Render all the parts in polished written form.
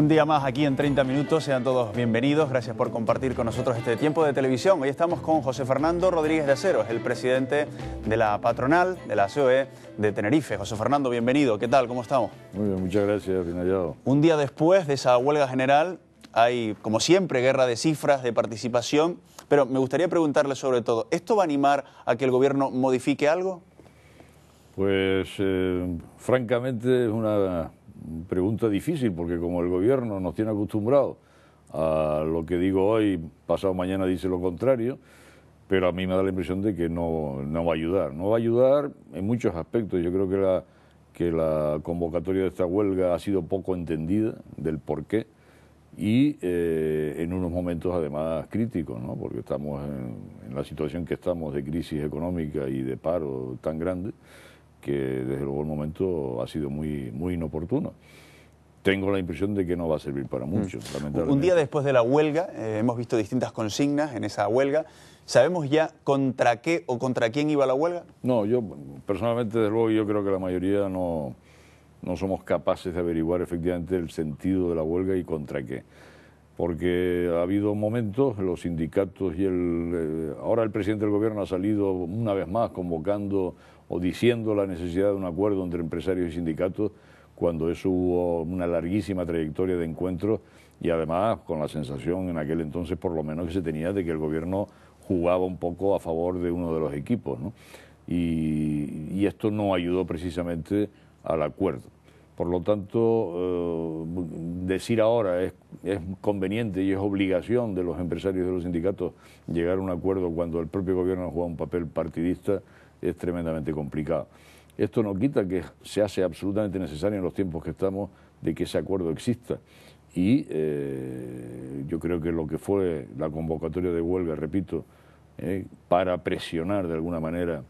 Un día más aquí en 30 minutos, sean todos bienvenidos, gracias por compartir con nosotros este tiempo de televisión. Hoy estamos con José Fernando Rodríguez de Acero, es el presidente de la patronal de la COE de Tenerife. José Fernando, bienvenido, ¿qué tal? ¿Cómo estamos? Muy bien, muchas gracias, bien hallado. Un día después de esa huelga general hay, como siempre, guerra de cifras, de participación, pero me gustaría preguntarle sobre todo, ¿esto va a animar a que el gobierno modifique algo? Pues francamente es una pregunta difícil, porque como el gobierno nos tiene acostumbrados a lo que digo hoy, pasado mañana dice lo contrario, pero a mí me da la impresión de que no va a ayudar. No va a ayudar en muchos aspectos. Yo creo que la convocatoria de esta huelga ha sido poco entendida del porqué y en unos momentos además críticos, ¿no? Porque estamos en la situación que estamos de crisis económica y de paro tan grande, que desde luego el momento ha sido muy inoportuno. Tengo la impresión de que no va a servir para mucho, lamentablemente. Un día después de la huelga, hemos visto distintas consignas en esa huelga. ¿Sabemos ya contra qué o contra quién iba la huelga? No, yo personalmente, desde luego, yo creo que la mayoría no somos capaces de averiguar efectivamente el sentido de la huelga y contra qué. Porque ha habido momentos, los sindicatos y ahora el presidente del gobierno ha salido una vez más convocando o diciendo la necesidad de un acuerdo entre empresarios y sindicatos, cuando eso hubo una larguísima trayectoria de encuentros y además con la sensación en aquel entonces por lo menos que se tenía de que el gobierno jugaba un poco a favor de uno de los equipos, ¿no? Y esto no ayudó precisamente al acuerdo. Por lo tanto, decir ahora es conveniente y es obligación de los empresarios y de los sindicatos llegar a un acuerdo cuando el propio gobierno juega un papel partidista es tremendamente complicado. Esto no quita que se hace absolutamente necesario en los tiempos que estamos de que ese acuerdo exista. Y yo creo que lo que fue la convocatoria de huelga, repito, para presionar de alguna manera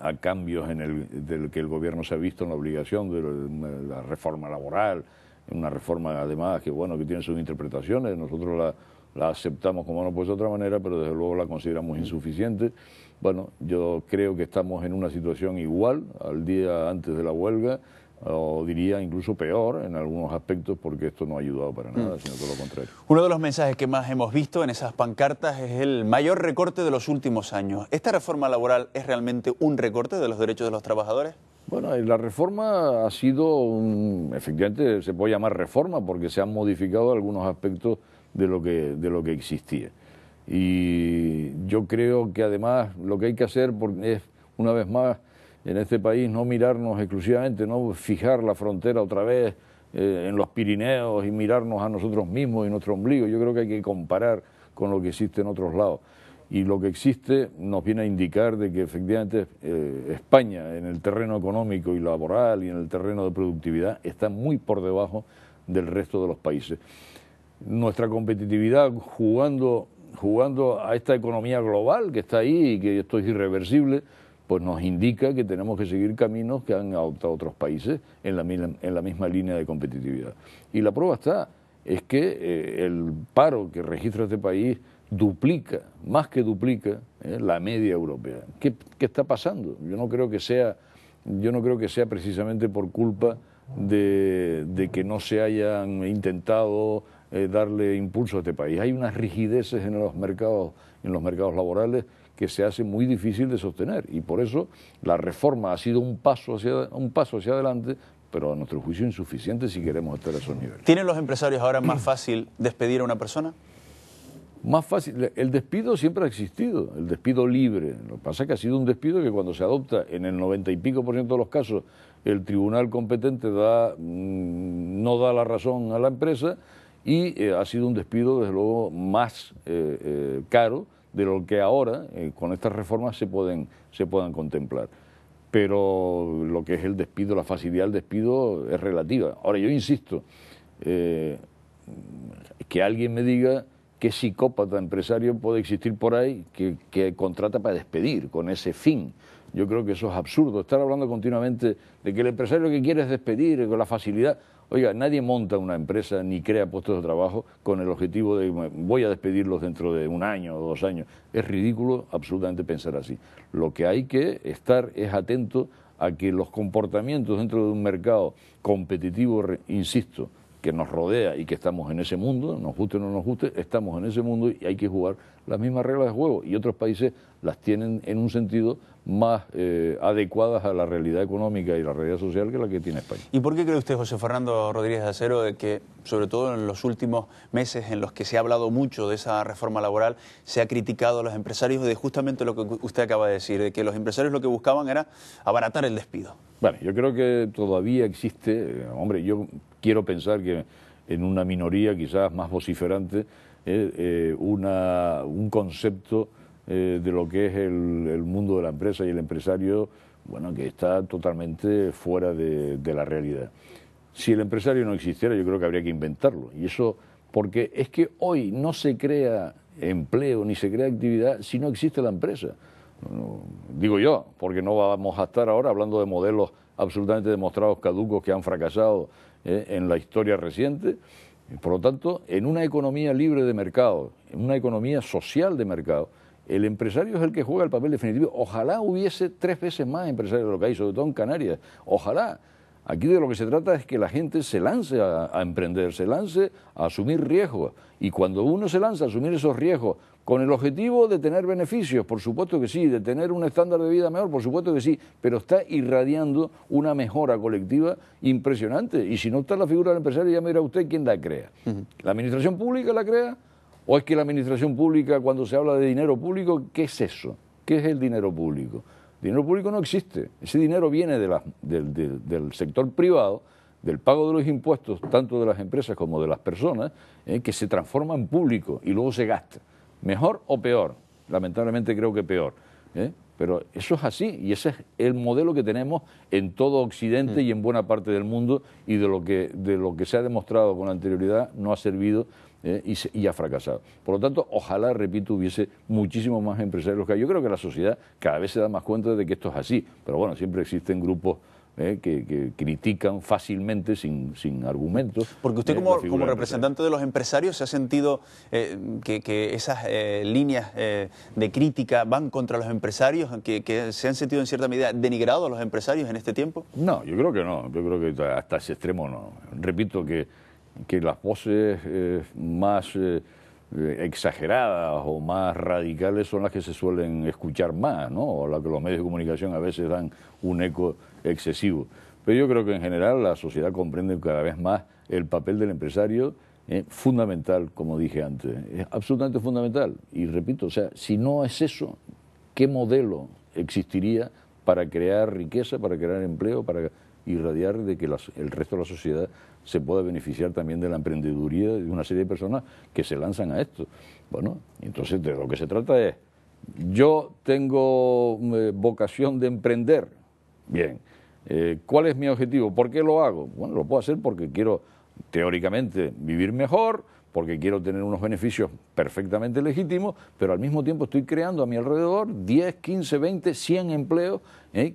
a cambios del que el gobierno se ha visto en la obligación de la reforma laboral, una reforma además que bueno, que tiene sus interpretaciones, nosotros la aceptamos como no puede ser de otra manera, pero desde luego la consideramos insuficiente. Bueno, yo creo que estamos en una situación igual al día antes de la huelga, o diría incluso peor en algunos aspectos, porque esto no ha ayudado para nada, sino todo lo contrario. Uno de los mensajes que más hemos visto en esas pancartas es el mayor recorte de los últimos años. ¿Esta reforma laboral es realmente un recorte de los derechos de los trabajadores? Bueno, la reforma ha sido, efectivamente se puede llamar reforma porque se han modificado algunos aspectos de lo que existía. Y yo creo que además lo que hay que hacer es, una vez más, en este país no mirarnos exclusivamente, no fijar la frontera otra vez en los Pirineos y mirarnos a nosotros mismos y nuestro ombligo. Yo creo que hay que comparar con lo que existe en otros lados. Y lo que existe nos viene a indicar de que efectivamente España en el terreno económico y laboral y en el terreno de productividad está muy por debajo del resto de los países. Nuestra competitividad jugando a esta economía global que está ahí y que esto es irreversible, pues nos indica que tenemos que seguir caminos que han adoptado otros países en la misma línea de competitividad. Y la prueba es que el paro que registra este país duplica, más que duplica, la media europea. ¿Qué está pasando? Yo no creo que sea precisamente por culpa de que no se hayan intentado darle impulso a este país. Hay unas rigideces en los mercados laborales que se hace muy difícil de sostener, y por eso la reforma ha sido un paso hacia adelante, pero a nuestro juicio insuficiente si queremos estar a esos niveles. ¿Tienen los empresarios ahora más fácil despedir a una persona? Más fácil. El despido siempre ha existido, el despido libre. Lo que pasa es que ha sido un despido que cuando se adopta en el 90 y pico % de los casos el tribunal competente no da la razón a la empresa, y ha sido un despido desde luego más caro de lo que ahora con estas reformas se puedan contemplar. Pero lo que es el despido, la facilidad del despido es relativa. Ahora yo insisto, que alguien me diga qué psicópata empresario puede existir por ahí que contrata para despedir con ese fin. Yo creo que eso es absurdo, estar hablando continuamente de que el empresario lo que quiere es despedir con la facilidad. Oiga, nadie monta una empresa ni crea puestos de trabajo con el objetivo de voy a despedirlos dentro de 1 año o 2 años. Es ridículo absolutamente pensar así. Lo que hay que estar es atento a que los comportamientos dentro de un mercado competitivo, insisto, que nos rodea y que estamos en ese mundo, nos guste o no nos guste, estamos en ese mundo y hay que jugar las mismas reglas de juego, y otros países las tienen en un sentido más adecuadas a la realidad económica y la realidad social que la que tiene España. ¿Y por qué cree usted, José Fernando Rodríguez de Acero, de que, sobre todo en los últimos meses en los que se ha hablado mucho de esa reforma laboral, se ha criticado a los empresarios de justamente lo que usted acaba de decir, de que los empresarios lo que buscaban era abaratar el despido? Bueno, yo creo que todavía existe, hombre, yo quiero pensar que en una minoría quizás más vociferante, un concepto de lo que es el mundo de la empresa y el empresario, bueno, que está totalmente fuera de la realidad. Si el empresario no existiera, yo creo que habría que inventarlo. Y eso, porque es que hoy no se crea empleo ni se crea actividad si no existe la empresa. Digo yo, porque no vamos a estar ahora hablando de modelos absolutamente demostrados caducos que han fracasado en la historia reciente. Por lo tanto, en una economía libre de mercado, en una economía social de mercado, el empresario es el que juega el papel definitivo. Ojalá hubiese 3 veces más empresarios de lo que hay, sobre todo en Canarias. Ojalá. Aquí de lo que se trata es que la gente se lance a emprender, se lance a asumir riesgos. Y cuando uno se lanza a asumir esos riesgos con el objetivo de tener beneficios, por supuesto que sí, de tener un estándar de vida mejor, por supuesto que sí, pero está irradiando una mejora colectiva impresionante. Y si no está la figura del empresario, ya me dirá usted quién la crea. ¿La administración pública la crea? ¿O es que la administración pública, cuando se habla de dinero público, qué es eso? ¿Qué es el dinero público? El dinero público no existe. Ese dinero viene del sector privado, del pago de los impuestos, tanto de las empresas como de las personas, que se transforma en público y luego se gasta. ¿Mejor o peor? Lamentablemente creo que peor. Pero eso es así, y ese es el modelo que tenemos en todo Occidente y en buena parte del mundo, y de lo que se ha demostrado con anterioridad no ha servido y ha fracasado. Por lo tanto, ojalá, repito, hubiese muchísimos más empresarios que hay. Yo creo que la sociedad cada vez se da más cuenta de que esto es así, pero bueno, siempre existen grupos que critican fácilmente, sin argumentos. Porque usted como representante de los empresarios se ha sentido que esas líneas de crítica van contra los empresarios, que se han sentido en cierta medida denigrados a los empresarios en este tiempo. No, yo creo que no, yo creo que hasta ese extremo no. Repito que las voces más exageradas o más radicales son las que se suelen escuchar más, ¿no? O las que los medios de comunicación a veces dan un eco excesivo. Pero yo creo que en general la sociedad comprende cada vez más el papel del empresario, fundamental, como dije antes, es absolutamente fundamental. Y repito, o sea, si no es eso, ¿qué modelo existiría para crear riqueza, para crear empleo, para irradiar de que el resto de la sociedad se pueda beneficiar también de la emprendeduría de una serie de personas que se lanzan a esto? Bueno, entonces de lo que se trata es, yo tengo vocación de emprender, bien, ¿cuál es mi objetivo? ¿Por qué lo hago? Bueno, lo puedo hacer porque quiero teóricamente vivir mejor, porque quiero tener unos beneficios perfectamente legítimos, pero al mismo tiempo estoy creando a mi alrededor 10, 15, 20, 100 empleos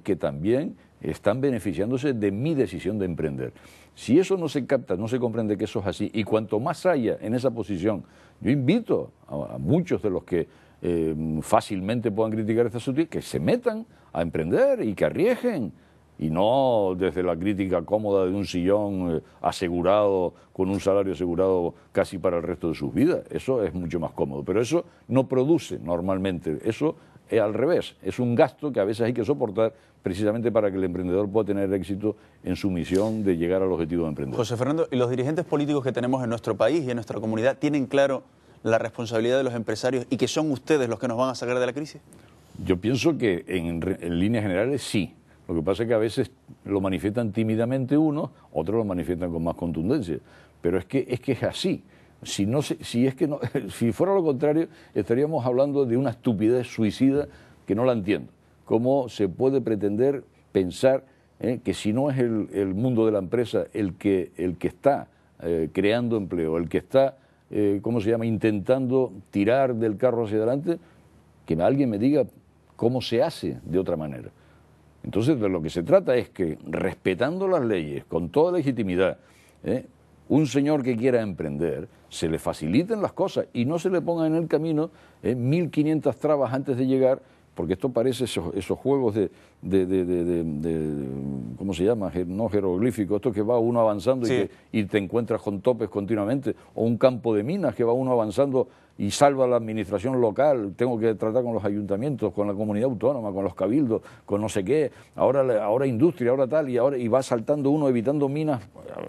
que también están beneficiándose de mi decisión de emprender. Si eso no se capta, no se comprende que eso es así, y cuanto más haya en esa posición, yo invito a muchos de los que fácilmente puedan criticar esta sutileza, que se metan a emprender y que arriesguen, y no desde la crítica cómoda de un sillón asegurado, con un salario asegurado casi para el resto de sus vidas. Eso es mucho más cómodo, pero eso no produce normalmente, eso es al revés, es un gasto que a veces hay que soportar precisamente para que el emprendedor pueda tener éxito en su misión de llegar al objetivo de emprender. José Fernando, ¿y los dirigentes políticos que tenemos en nuestro país y en nuestra comunidad tienen claro la responsabilidad de los empresarios y que son ustedes los que nos van a sacar de la crisis? Yo pienso que en líneas generales sí. Lo que pasa es que a veces lo manifiestan tímidamente unos, otros lo manifiestan con más contundencia. Pero es que es así. Si fuera lo contrario, estaríamos hablando de una estupidez suicida que no la entiendo. ¿Cómo se puede pretender pensar que si no es el mundo de la empresa el que está creando empleo, el que está, intentando tirar del carro hacia adelante, que alguien me diga cómo se hace de otra manera? Entonces, de lo que se trata es que, respetando las leyes, con toda legitimidad, un señor que quiera emprender, se le faciliten las cosas y no se le pongan en el camino 1.500 trabas antes de llegar, porque esto parece esos juegos ¿cómo se llama? No jeroglífico, esto que va uno avanzando sí. y te encuentras con topes continuamente, o un campo de minas que va uno avanzando y salva la administración local, tengo que tratar con los ayuntamientos, con la comunidad autónoma, con los cabildos, con no sé qué, ahora industria, ahora tal, y va saltando uno evitando minas,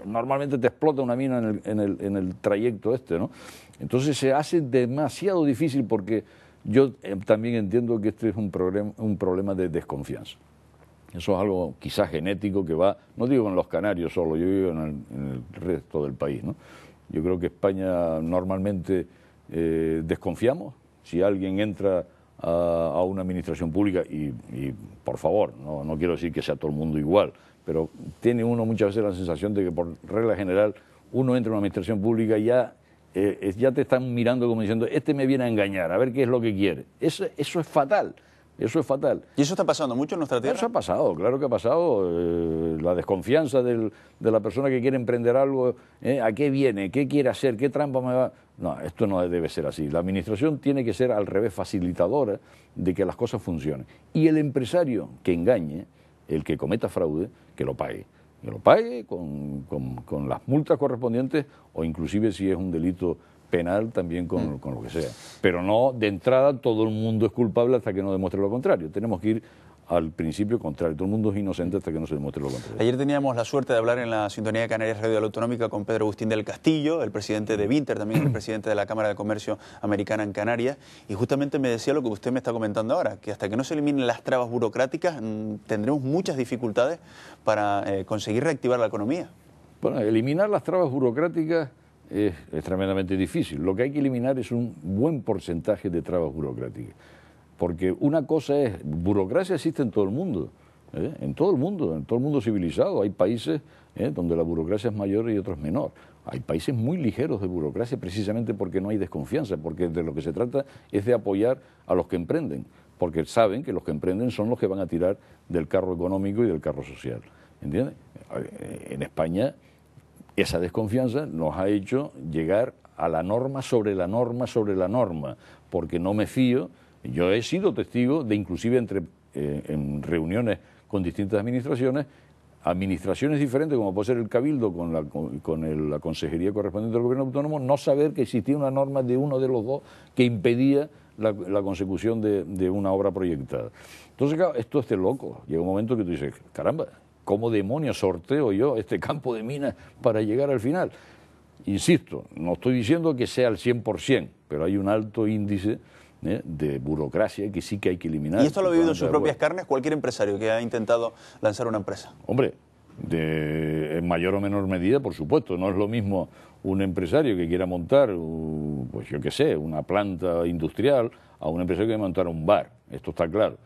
normalmente te explota una mina en el trayecto este, ¿no? Entonces se hace demasiado difícil porque yo también entiendo que este es un problema de desconfianza. Eso es algo quizás genético que va, no digo en los canarios solo, yo digo en el resto del país, ¿no? Yo creo que España normalmente desconfiamos. Si alguien entra a una administración pública, y por favor, no quiero decir que sea todo el mundo igual, pero tiene uno muchas veces la sensación de que por regla general uno entra a una administración pública y ya te están mirando como diciendo, este me viene a engañar, a ver qué es lo que quiere. Eso es fatal. Eso es fatal. ¿Y eso está pasando mucho en nuestra tierra? Eso ha pasado, claro que ha pasado. La desconfianza de la persona que quiere emprender algo, ¿a qué viene? ¿Qué quiere hacer? ¿Qué trampa me va? No, esto no debe ser así. La administración tiene que ser al revés, facilitadora de que las cosas funcionen. Y el empresario que engañe, el que cometa fraude, que lo pague. Que lo pague con las multas correspondientes o inclusive si es un delito penal también con lo que sea. Pero no, de entrada, todo el mundo es culpable hasta que no demuestre lo contrario. Tenemos que ir al principio contrario. Todo el mundo es inocente hasta que no se demuestre lo contrario. Ayer teníamos la suerte de hablar en la sintonía de Canarias Radio Autonómica con Pedro Agustín del Castillo, el presidente de Vinter, también el presidente de la Cámara de Comercio Americana en Canarias, y justamente me decía lo que usted me está comentando ahora, que hasta que no se eliminen las trabas burocráticas tendremos muchas dificultades para conseguir reactivar la economía. Bueno, eliminar las trabas burocráticas es tremendamente difícil. Lo que hay que eliminar es un buen porcentaje de trabas burocráticas. Porque una cosa es, burocracia existe en todo el mundo, en todo el mundo civilizado. Hay países donde la burocracia es mayor y otros menor. Hay países muy ligeros de burocracia precisamente porque no hay desconfianza, porque de lo que se trata es de apoyar a los que emprenden, porque saben que los que emprenden son los que van a tirar del carro económico y del carro social. ¿Entiendes? En España esa desconfianza nos ha hecho llegar a la norma sobre la norma sobre la norma, porque no me fío. Yo he sido testigo de inclusive en reuniones con distintas administraciones diferentes, como puede ser el Cabildo con la consejería correspondiente del Gobierno Autónomo, no saber que existía una norma de uno de los dos que impedía la consecución de una obra proyectada. Entonces, claro, esto es de loco. Llega un momento que tú dices, caramba, ¿cómo demonios sorteo yo este campo de minas para llegar al final? Insisto, no estoy diciendo que sea al 100%, pero hay un alto índice de burocracia que sí que hay que eliminar. ¿Y esto lo ha vivido en sus propias carnes cualquier empresario que ha intentado lanzar una empresa? Hombre, en mayor o menor medida, por supuesto. No es lo mismo un empresario que quiera montar, pues yo qué sé, una planta industrial, a un empresario que quiera montar un bar. Esto está claro.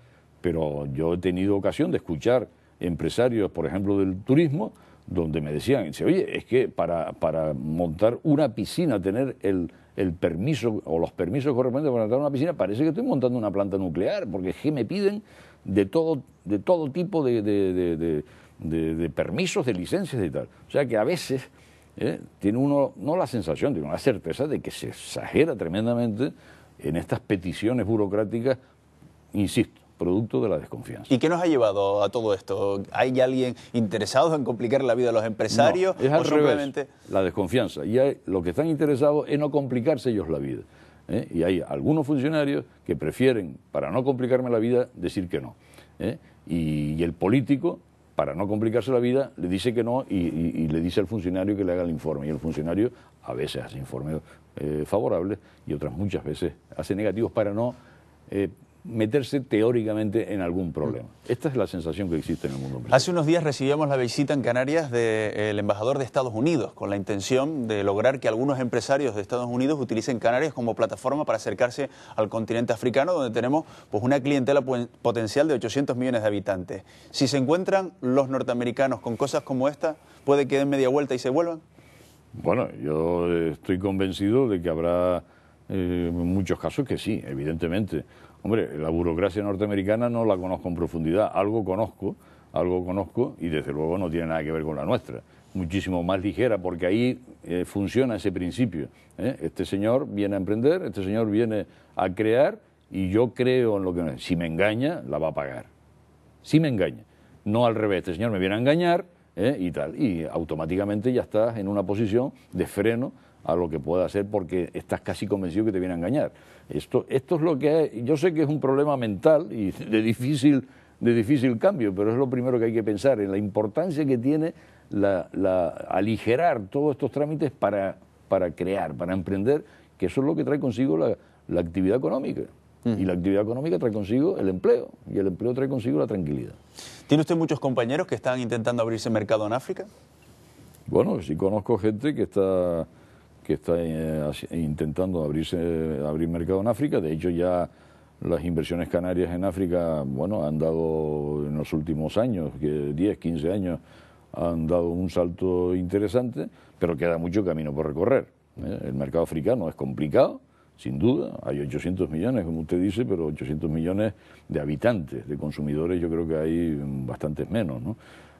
Pero yo he tenido ocasión de escuchar empresarios, por ejemplo, del turismo, donde me decían, oye, es que para montar una piscina, tener el permiso o los permisos correspondientes para montar una piscina, parece que estoy montando una planta nuclear, porque es que me piden de todo tipo de permisos, de licencias y tal. O sea que a veces tiene uno, no la sensación, tiene una certeza de que se exagera tremendamente en estas peticiones burocráticas, insisto, producto de la desconfianza. ¿Y qué nos ha llevado a todo esto? ¿Hay alguien interesado en complicar la vida a los empresarios? No, es al simplemente revés, la desconfianza. Y los que están interesados en no complicarse ellos la vida. Y hay algunos funcionarios que prefieren, para no complicarme la vida, decir que no. Y el político, para no complicarse la vida, le dice que no y le dice al funcionario que le haga el informe. Y el funcionario a veces hace informes favorables y otras muchas veces hace negativos para no meterse teóricamente en algún problema. Esta es la sensación que existe en el mundo empresarial. Hace unos días recibíamos la visita en Canarias del embajador de Estados Unidos, con la intención de lograr que algunos empresarios de Estados Unidos utilicen Canarias como plataforma para acercarse al continente africano, donde tenemos pues una clientela potencial de 800 millones de habitantes. Si se encuentran los norteamericanos con cosas como esta, ¿puede que den media vuelta y se vuelvan? Bueno, yo estoy convencido de que habrá muchos casos que sí, evidentemente. Hombre, la burocracia norteamericana no la conozco en profundidad, algo conozco y desde luego no tiene nada que ver con la nuestra. Muchísimo más ligera, porque ahí funciona ese principio. Este señor viene a emprender, este señor viene a crear y yo creo en lo que... Si me engaña, la va a pagar. Si me engaña. no al revés, este señor me viene a engañar y tal, y automáticamente ya estás en una posición de freno a lo que pueda hacer porque estás casi convencido que te viene a engañar. Esto es lo que hay. Yo sé que es un problema mental y de difícil cambio, pero es lo primero que hay que pensar, en la importancia que tiene aligerar todos estos trámites para crear, para emprender, que eso es lo que trae consigo la actividad económica. Y la actividad económica trae consigo el empleo, y el empleo trae consigo la tranquilidad. ¿Tiene usted muchos compañeros que están intentando abrirse mercado en África? Bueno, sí conozco gente que está intentando abrir mercado en África. De hecho, ya las inversiones canarias en África, bueno, han dado en los últimos años, 10, 15 años, han dado un salto interesante, pero queda mucho camino por recorrer. El mercado africano es complicado, sin duda. Hay 800 millones, como usted dice, pero 800 millones de habitantes, de consumidores, yo creo que hay bastantes menos, ¿no?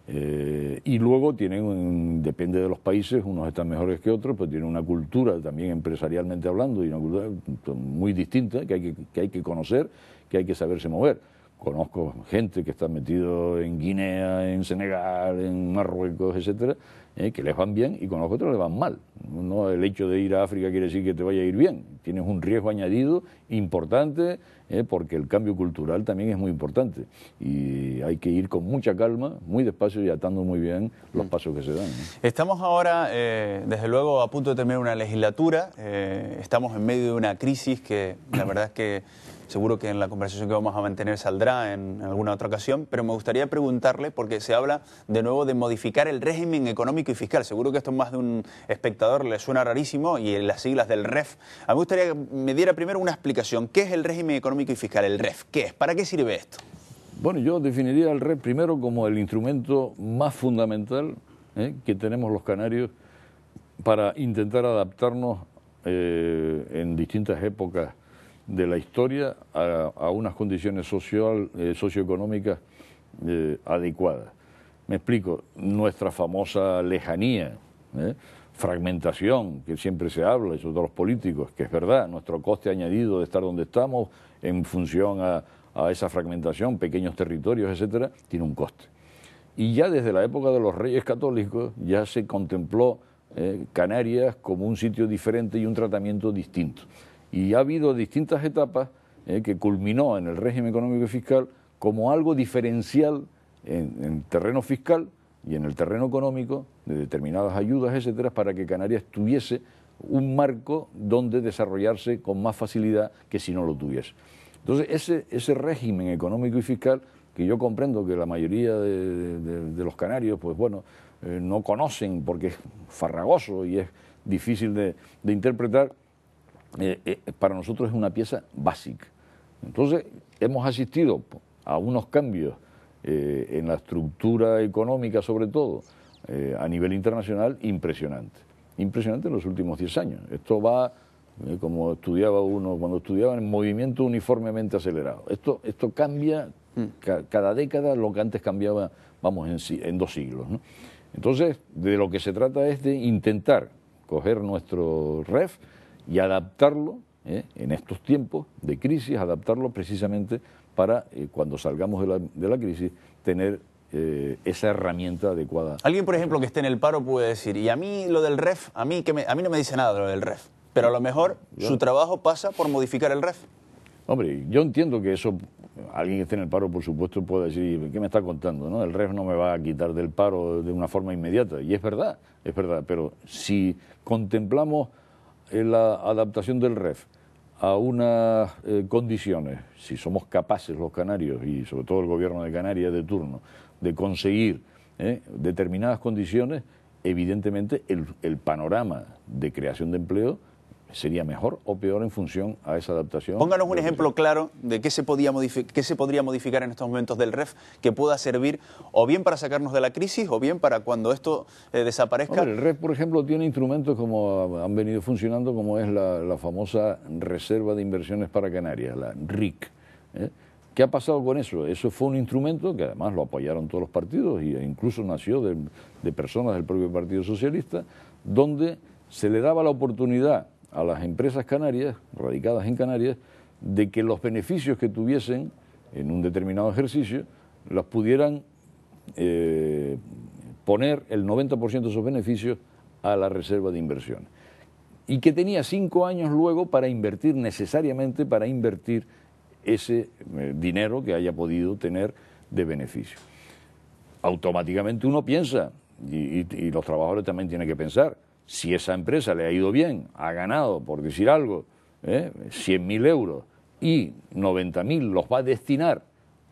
Y luego depende de los países, unos están mejores que otros, pero tienen una cultura también empresarialmente hablando y una cultura muy distinta que hay que conocer, que hay que saberse mover. Conozco gente que está metido en Guinea, en Senegal, en Marruecos, etcétera, que les van bien, y conozco otros que les van mal. No, el hecho de ir a África quiere decir que te vaya a ir bien. Tienes un riesgo añadido importante, porque el cambio cultural también es muy importante. Y hay que ir con mucha calma, muy despacio y atando muy bien los pasos que se dan, ¿no? Estamos ahora, desde luego, a punto de terminar una legislatura. Estamos en medio de una crisis que la verdad es que seguro que en la conversación que vamos a mantener saldrá en alguna otra ocasión, pero me gustaría preguntarle, porque se habla de nuevo de modificar el régimen económico y fiscal. Seguro que esto más de un espectador le suena rarísimo, y las siglas del REF. A mí me gustaría que me diera primero una explicación. ¿Qué es el régimen económico y fiscal, el REF? ¿Qué es? ¿Para qué sirve esto? Bueno, yo definiría el REF primero como el instrumento más fundamental que tenemos los canarios para intentar adaptarnos en distintas épocas de la historia a unas condiciones socioeconómicas adecuadas. Me explico, nuestra famosa lejanía, fragmentación, que siempre se habla, y sobre todo los políticos, que es verdad, nuestro coste añadido de estar donde estamos en función a esa fragmentación, pequeños territorios, etcétera, tiene un coste. Y ya desde la época de los Reyes Católicos ya se contempló Canarias como un sitio diferente y un tratamiento distinto. Y ha habido distintas etapas que culminó en el régimen económico y fiscal como algo diferencial en el terreno fiscal y en el terreno económico, de determinadas ayudas, etcétera, para que Canarias tuviese un marco donde desarrollarse con más facilidad que si no lo tuviese. Entonces, ese régimen económico y fiscal, que yo comprendo que la mayoría de los canarios, pues bueno, no conocen porque es farragoso y es difícil de interpretar, para nosotros es una pieza básica. Entonces, hemos asistido a unos cambios en la estructura económica, sobre todo, a nivel internacional, impresionante en los últimos 10 años. Esto va, como estudiaba uno cuando estudiaba, en movimiento uniformemente acelerado. Esto cambia cada década lo que antes cambiaba, vamos, en 2 siglos, ¿no? Entonces, de lo que se trata es de intentar coger nuestro REF y adaptarlo en estos tiempos de crisis, adaptarlo precisamente para cuando salgamos de la crisis tener esa herramienta adecuada. Alguien, por ejemplo, que esté en el paro puede decir, y a mí lo del REF, a mí no me dice nada de lo del REF, pero a lo mejor su trabajo pasa por modificar el REF. Hombre, yo entiendo que eso, alguien que esté en el paro, por supuesto, puede decir, ¿qué me está contando, no? El REF no me va a quitar del paro de una forma inmediata, y es verdad, pero si contemplamos la adaptación del REF a unas condiciones, si somos capaces los canarios y sobre todo el gobierno de Canarias de turno, de conseguir determinadas condiciones, evidentemente el panorama de creación de empleo sería mejor o peor en función a esa adaptación. Pónganos un ejemplo claro de qué se podría modificar en estos momentos del REF que pueda servir o bien para sacarnos de la crisis o bien para cuando esto desaparezca. Hombre, el REF, por ejemplo, tiene instrumentos como han venido funcionando, como es la famosa Reserva de Inversiones para Canarias, la RIC. ¿Qué ha pasado con eso? Eso fue un instrumento que además lo apoyaron todos los partidos e incluso nació de personas del propio Partido Socialista, donde se le daba la oportunidad a las empresas canarias, radicadas en Canarias, de que los beneficios que tuviesen en un determinado ejercicio los pudieran poner el 90% de sus beneficios a la reserva de inversiones. Y que tenía 5 años luego para invertir, necesariamente para invertir ese dinero que haya podido tener de beneficio. Automáticamente uno piensa, y los trabajadores también tienen que pensar, si esa empresa le ha ido bien, ha ganado, por decir algo, 100.000 euros y 90.000 los va a destinar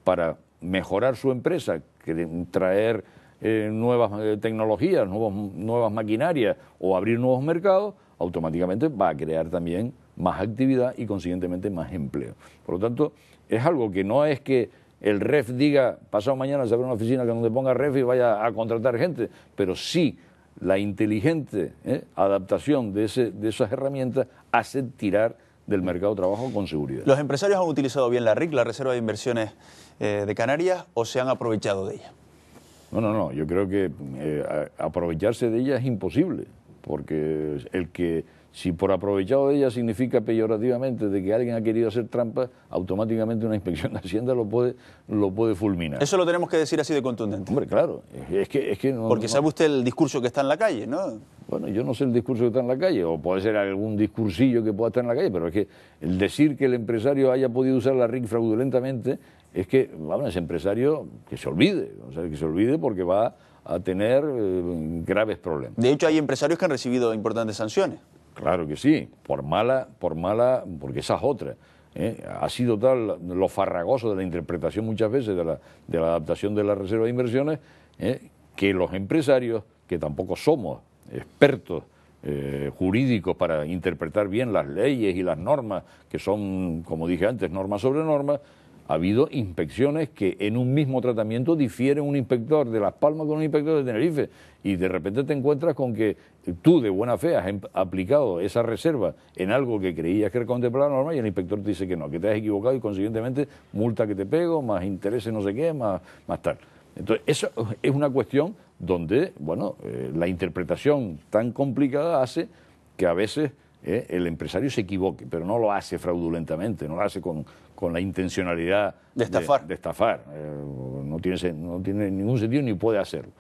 para mejorar su empresa, traer nuevas tecnologías, nuevas maquinarias o abrir nuevos mercados, automáticamente va a crear también más actividad y consiguientemente más empleo. Por lo tanto, es algo que no es que el REF diga, pasado mañana se abre una oficina que donde ponga REF y vaya a contratar gente, pero sí la inteligente adaptación de esas herramientas hace tirar del mercado de trabajo con seguridad. ¿Los empresarios han utilizado bien la RIC, la Reserva de Inversiones de Canarias, o se han aprovechado de ella? No, yo creo que aprovecharse de ella es imposible, porque si por aprovechado de ella significa peyorativamente de que alguien ha querido hacer trampa, automáticamente una inspección de Hacienda lo puede fulminar. Eso lo tenemos que decir así de contundente. Hombre, claro, es que no... Porque sabe usted el discurso que está en la calle, ¿no? Bueno, yo no sé el discurso que está en la calle, o puede ser algún discursillo que pueda estar en la calle, pero es que el decir que el empresario haya podido usar la RIC fraudulentamente, es que, vamos, ese empresario que se olvide, o sea, que se olvide porque va a tener graves problemas. De hecho, hay empresarios que han recibido importantes sanciones. Claro que sí, por mala, porque esa es otra. Ha sido tal lo farragoso de la interpretación muchas veces de la adaptación de la reserva de inversiones, que los empresarios, que tampoco somos expertos jurídicos para interpretar bien las leyes y las normas, que son, como dije antes, normas sobre normas, ha habido inspecciones que en un mismo tratamiento difieren un inspector de Las Palmas con un inspector de Tenerife, y de repente te encuentras con que tú de buena fe has aplicado esa reserva en algo que creías que contemplaba la norma y el inspector te dice que no, que te has equivocado y consiguientemente multa que te pego, más intereses no sé qué, más tal. Entonces, eso es una cuestión donde, bueno, la interpretación tan complicada hace que a veces el empresario se equivoque, pero no lo hace fraudulentamente, no lo hace con la intencionalidad de estafar. No tiene ningún sentido ni puede hacerlo.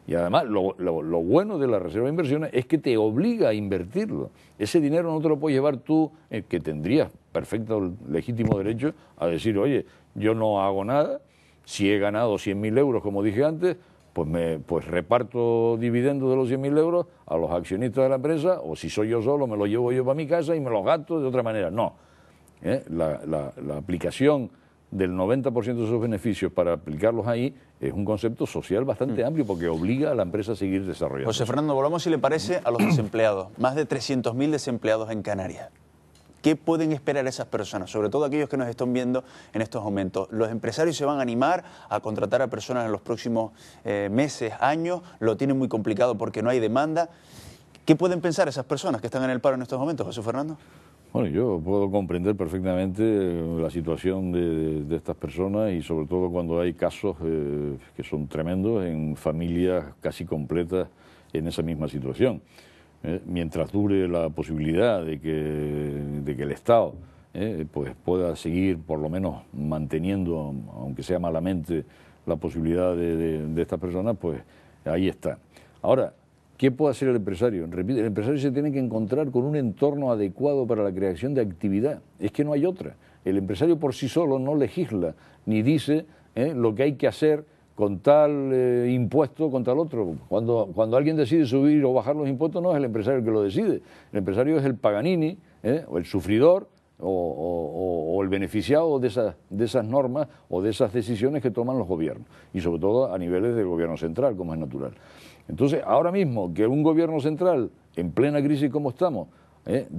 Y además, lo bueno de la reserva de inversiones es que te obliga a invertirlo. Ese dinero no te lo puedes llevar tú, que tendrías perfecto legítimo derecho a decir, oye, yo no hago nada, si he ganado 100.000 euros, como dije antes, pues reparto dividendos de los 100.000 euros a los accionistas de la empresa, o si soy yo solo, me lo llevo yo para mi casa y me los gasto de otra manera. No. La aplicación del 90% de esos beneficios para aplicarlos ahí es un concepto social bastante amplio porque obliga a la empresa a seguir desarrollando. José Fernando, volvamos, si le parece, a los desempleados. Más de 300.000 desempleados en Canarias. ¿Qué pueden esperar esas personas? Sobre todo aquellos que nos están viendo en estos momentos. ¿Los empresarios se van a animar a contratar a personas en los próximos meses, años? Lo tienen muy complicado porque no hay demanda. ¿Qué pueden pensar esas personas que están en el paro en estos momentos, José Fernando? Bueno, yo puedo comprender perfectamente la situación de estas personas y sobre todo cuando hay casos que son tremendos en familias casi completas en esa misma situación. Mientras dure la posibilidad de que el Estado pues pueda seguir por lo menos manteniendo, aunque sea malamente, la posibilidad de estas personas, pues ahí está. Ahora, ¿qué puede hacer el empresario? Repito, el empresario se tiene que encontrar con un entorno adecuado para la creación de actividad. Es que no hay otra. El empresario por sí solo no legisla, ni dice lo que hay que hacer con tal impuesto, con tal otro. Cuando alguien decide subir o bajar los impuestos, no es el empresario el que lo decide. El empresario es el Paganini, o el sufridor, o el beneficiado de esas normas o de esas decisiones que toman los gobiernos, y sobre todo a niveles del gobierno central, como es natural. Entonces, ahora mismo, que un gobierno central, en plena crisis como estamos,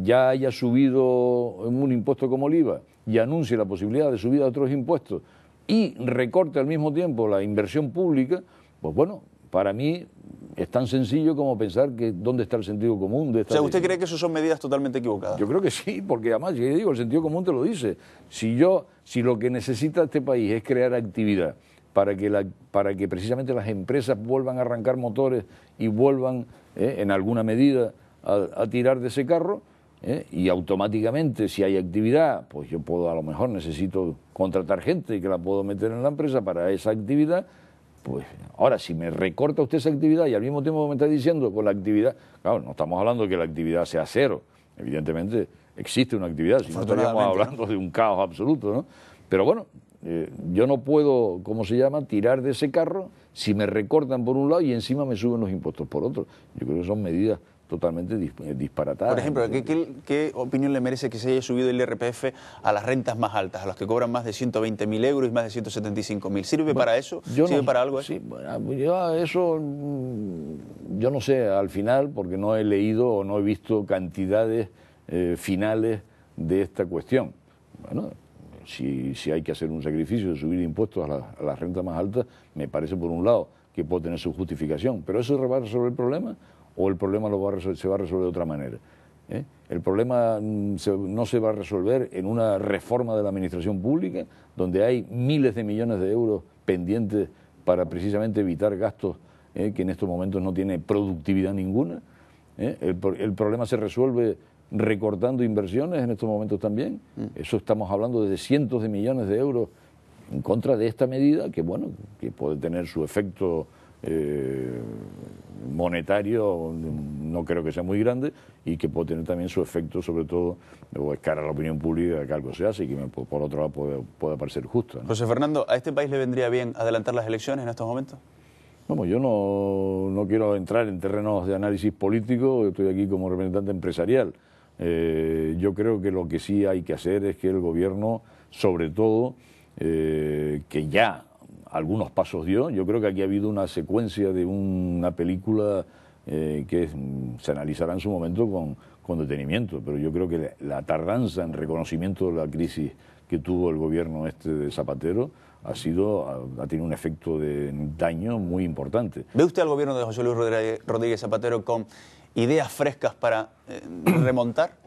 ya haya subido un impuesto como el IVA y anuncie la posibilidad de subida de otros impuestos y recorte al mismo tiempo la inversión pública, pues bueno, para mí es tan sencillo como pensar que dónde está el sentido común de esta... O sea, ¿usted cree que eso son medidas totalmente equivocadas? Yo creo que sí, porque además, yo digo, el sentido común te lo dice. Si lo que necesita este país es crear actividad para que precisamente las empresas vuelvan a arrancar motores y vuelvan, en alguna medida, a tirar de ese carro, y automáticamente, si hay actividad, pues yo a lo mejor necesito contratar gente y que la puedo meter en la empresa para esa actividad. Pues ahora, si me recorta usted esa actividad y al mismo tiempo me está diciendo con la actividad, claro, no estamos hablando de que la actividad sea cero, evidentemente existe una actividad, si no estaríamos hablando de un caos absoluto, ¿no? Pero bueno, yo no puedo, ¿cómo se llama?, tirar de ese carro si me recortan por un lado y encima me suben los impuestos por otro. Yo creo que son medidas totalmente disparatadas. Por ejemplo, ¿qué opinión le merece que se haya subido el IRPF a las rentas más altas, a los que cobran más de 120.000 euros y más de 175.000? ¿Sirve para eso? ¿Sirve para algo eso? Sí, bueno, eso yo no sé al final, porque no he leído o no he visto cantidades finales de esta cuestión. Bueno, si hay que hacer un sacrificio de subir impuestos a las rentas más altas, me parece por un lado que puede tener su justificación, pero ¿eso va a resolver el problema? ¿O el problema se va a resolver de otra manera? El problema no se va a resolver en una reforma de la administración pública, donde hay miles de millones de euros pendientes para precisamente evitar gastos que en estos momentos no tienen productividad ninguna. El problema se resuelve recortando inversiones en estos momentos también. Eso estamos hablando de cientos de millones de euros en contra de esta medida, que bueno, que puede tener su efecto monetario, no creo que sea muy grande, y que puede tener también su efecto, sobre todo, de cara a la opinión pública, que algo se hace y que por otro lado puede parecer justo, ¿no? José Fernando, ¿a este país le vendría bien adelantar las elecciones en estos momentos? Vamos, yo no quiero entrar en terrenos de análisis político, estoy aquí como representante empresarial. Yo creo que lo que sí hay que hacer es que el gobierno, sobre todo, que ya algunos pasos dio. Yo creo que aquí ha habido una secuencia de una película que se analizará en su momento con detenimiento, pero yo creo que la tardanza en reconocimiento de la crisis que tuvo el gobierno de Zapatero ha tenido un efecto de daño muy importante. ¿Ve usted al gobierno de José Luis Rodríguez Zapatero con ideas frescas para remontar?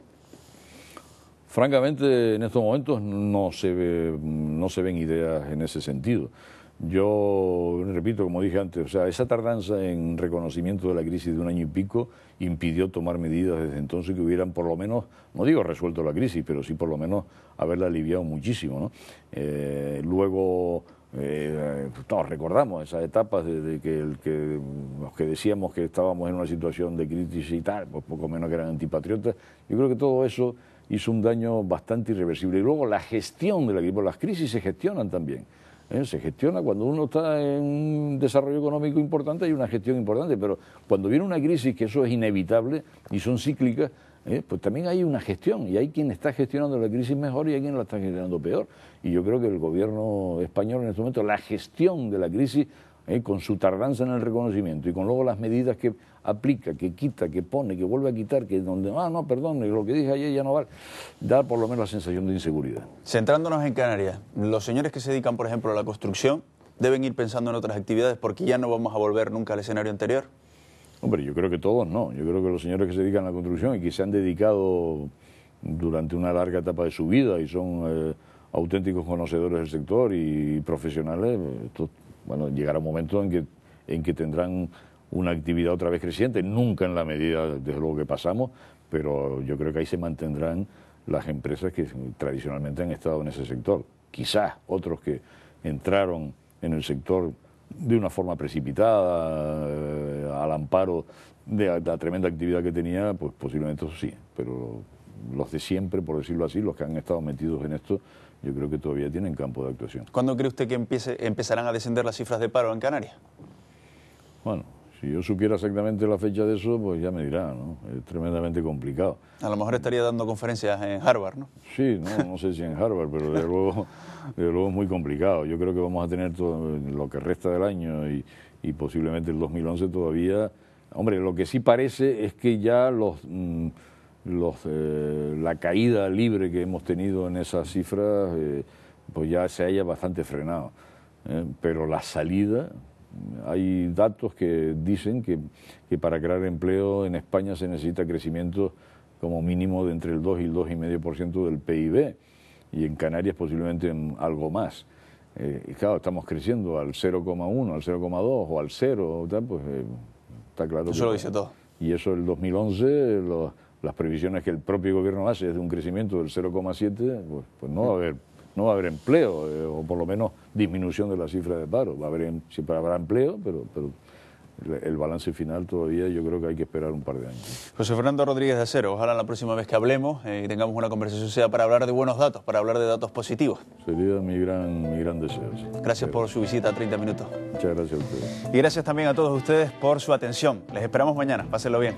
Francamente, en estos momentos no se ven ideas en ese sentido. Yo repito, como dije antes, o sea, esa tardanza en reconocimiento de la crisis de un año y pico impidió tomar medidas desde entonces que hubieran por lo menos, no digo resuelto la crisis, pero sí por lo menos haberla aliviado muchísimo, ¿no? Luego, todos recordamos esas etapas de que los que decíamos que estábamos en una situación de crisis y tal, pues poco menos que eran antipatriotas. Yo creo que todo eso hizo un daño bastante irreversible. Y luego la gestión de la crisis, las crisis se gestionan también. Se gestiona cuando uno está en un desarrollo económico importante, hay una gestión importante, pero cuando viene una crisis, que eso es inevitable y son cíclicas, pues también hay una gestión, y hay quien está gestionando la crisis mejor y hay quien la está gestionando peor. Y yo creo que el gobierno español en este momento, la gestión de la crisis, con su tardanza en el reconocimiento y con luego las medidas que aplica, que quita, que pone, que vuelve a quitar, que donde, no, perdón, lo que dije ayer ya no vale, da por lo menos la sensación de inseguridad. Centrándonos en Canarias, los señores que se dedican, por ejemplo, a la construcción, deben ir pensando en otras actividades porque ya no vamos a volver nunca al escenario anterior. Hombre, yo creo que todos no. Yo creo que los señores que se dedican a la construcción y que se han dedicado durante una larga etapa de su vida y son auténticos conocedores del sector y profesionales, bueno, llegará un momento en que tendrán una actividad otra vez creciente, nunca en la medida, desde luego, que pasamos, pero yo creo que ahí se mantendrán las empresas que tradicionalmente han estado en ese sector. Quizás otros que entraron en el sector de una forma precipitada, al amparo de la tremenda actividad que tenía, pues posiblemente eso sí, pero los de siempre, por decirlo así, los que han estado metidos en esto, yo creo que todavía tienen campo de actuación. ¿Cuándo cree usted que empezarán a descender las cifras de paro en Canarias? Bueno, si yo supiera exactamente la fecha de eso, pues ya me dirá, ¿no? Es tremendamente complicado. A lo mejor estaría dando conferencias en Harvard, ¿no? Sí, no sé si en Harvard, pero desde luego es muy complicado. Yo creo que vamos a tener todo lo que resta del año y posiblemente el 2011 todavía. Hombre, lo que sí parece es que ya la caída libre que hemos tenido en esas cifras, pues ya se haya bastante frenado. Pero la salida, hay datos que dicen que para crear empleo en España se necesita crecimiento como mínimo de entre el 2 y el 2,5% del PIB, y en Canarias posiblemente en algo más. Y claro, estamos creciendo al 0,1, al 0,2 o al 0, pues está claro. Eso lo dice todo. Y eso el 2011, las previsiones que el propio gobierno hace es de un crecimiento del 0,7, pues no va no va a haber empleo, o por lo menos disminución de la cifra de paro. Siempre habrá empleo, pero el balance final todavía yo creo que hay que esperar un par de años. José Fernando Rodríguez de Acero, ojalá la próxima vez que hablemos y tengamos una conversación sea para hablar de buenos datos, para hablar de datos positivos. Sería mi gran deseo. Sí. Gracias por su visita a 30 minutos. Muchas gracias a ustedes. Y gracias también a todos ustedes por su atención. Les esperamos mañana. Pásenlo bien.